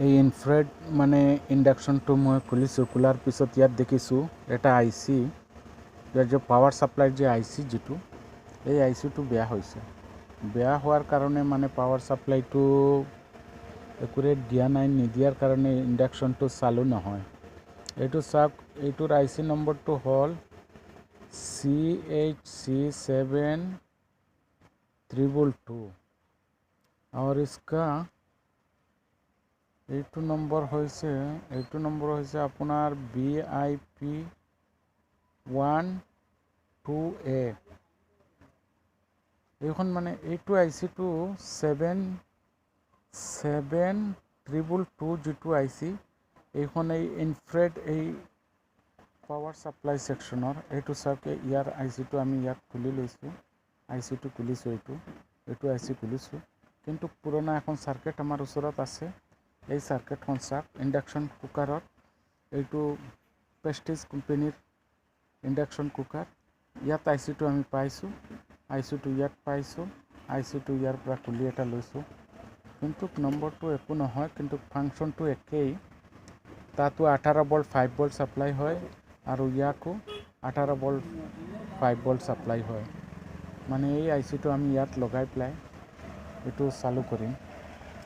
এই ইনফ্ৰাৰেড মানে ইন্ডাকশনটো মই খুলিছোঁ, খোলাৰ পিছত ইয়াত দেখিছোঁ এটা আইচি, ইয়াৰ যে পাৱাৰ সাপ্লাইৰ যে আইচি যিটো, এই আইচিটো বেয়া হৈছে। বেয়া হোৱাৰ কাৰণে মানে পাৱাৰ সাপ্লাইটো একুৰেট দিয়া নাই, নিদিয়াৰ কাৰণে ইন্ডাকশনটো চালু নহয়। এইটো চাওক, এইটোৰ আইচি নম্বৰটো হ'ল CHC7222 और इसका এইটো নম্বৰ হৈছে আপোনাৰ BIP12A। এইখন মানে এইটো আইচিটো 77222 যিটো আইচি, এইখন এই ইনফ্রেড এই পাৱাৰ সাপ্লাই সেকশনৰ। এইটো চাওক, ইয়াৰ আইচিটো আমি ইয়াত খুলি লৈছোঁ, আইচিটো খুলিছোঁ, এইটো আইচি খুলিছোঁ, কিন্তু পুৰণা এখন সাৰ্কিট আমাৰ ওচৰত আছে। এই সাৰ্কিটখন চাওক, ইন্ডাকশন কুকাৰত, এইটো প্ৰেষ্টিজ কোম্পানীৰ ইন্ডাকশন কুকাৰ। ইয়াত আইচিটো আমি পাইছোঁ, আইচিটো ইয়াত পাইছোঁ, আইচিটো ইয়াৰ পৰা খুলি এটা লৈছোঁ, কিন্তু নম্বৰটো একো নহয়, কিন্তু ফাংচনটো একেই। তাতো 18 ভোল্ট 5 ভোল্ট সাপ্লাই হয়, আৰু ইয়াকো 18 ভোল্ট 5 ভোল্ট সাপ্লাই হয়। মানে এই আইচিটো আমি ইয়াত লগাই পেলাই এইটো চালু কৰিম,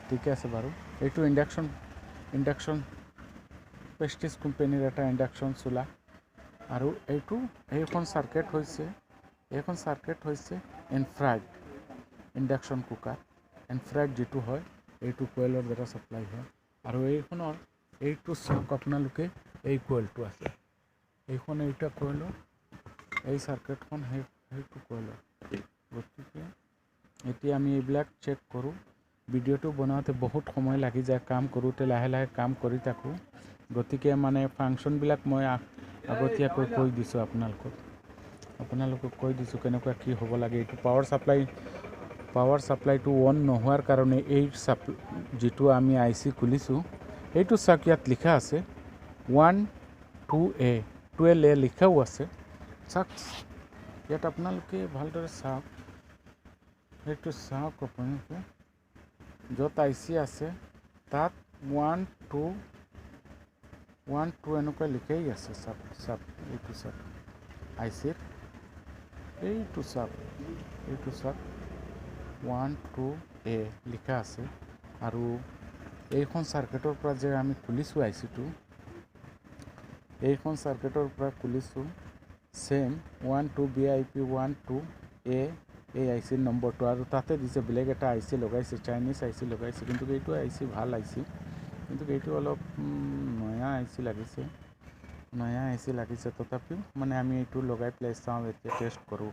ঠিক আছে বাৰু। এইটো ইন্ডাকশন প্ৰেষ্টিজ কোম্পানীৰ এটা ইন্ডাকশন চুলা। আৰু এইখন সাৰ্কিট হৈছে ইনফ্ৰাইড ইন্ডাকশন কুকাৰ। ইনফ্ৰাইড যিটো হয়, এইটো কোয়েলৰ দ্বাৰা সাপ্লাই হয়। আৰু এইটো চাওক আপোনালোকে, এই কোয়েলটো আছে, এইটা কোয়েলৰ, এই সাৰ্কিটখন সেইটো কোয়েলৰ। গতিকে এতিয়া আমি এইবিলাক চেক কৰোঁ। ভিডিঅ'টো বনাওঁতে বহুত সময় লাগি যায়, কাম কৰোঁতে লাহে লাহে কাম কৰি থাকোঁ। গতিকে মানে ফাংচনবিলাক মই আগতীয়াকৈ কৈ দিছোঁ আপোনালোকক কৈ দিছোঁ কেনেকুৱা কি হ'ব লাগে। এইটো পাৱাৰ সাপ্লাইটো অন নোহোৱাৰ কাৰণে এই যিটো আমি আইচি খুলিছোঁ, এইটো চাওক, ইয়াত লিখা আছে 12A 12A লিখাও আছে। চাওক, ইয়াত আপোনালোকে ভালদৰে চাওক, সেইটো চাওক আপোনালোকে, য'ত আইচি আছে তাত 12 এনেকুৱা লিখাই আছে। চাওক এইটো চাওক, আইচিৰ এইটো চাওক 12A লিখা আছে। আৰু এইখন সাৰ্কিটৰ পৰা যে আমি খুলিছোঁ আইচিটো, এইখন সাৰ্কিটৰ পৰা খুলিছোঁ, সেম 12 BIP12A এই আইচিৰ নম্বৰটো। আৰু তাতে দিছে বেলেগ এটা আইচি লগাইছে, চাইনিজ আইচি লগাইছে, কিন্তু এইটো আইচি ভাল আইচি, কিন্তু এইটো অলপ নয়া আইচি লাগিছে। তথাপিও মানে আমি এইটো লগাই পেলাই চাওঁ, এতিয়া টেষ্ট কৰোঁ।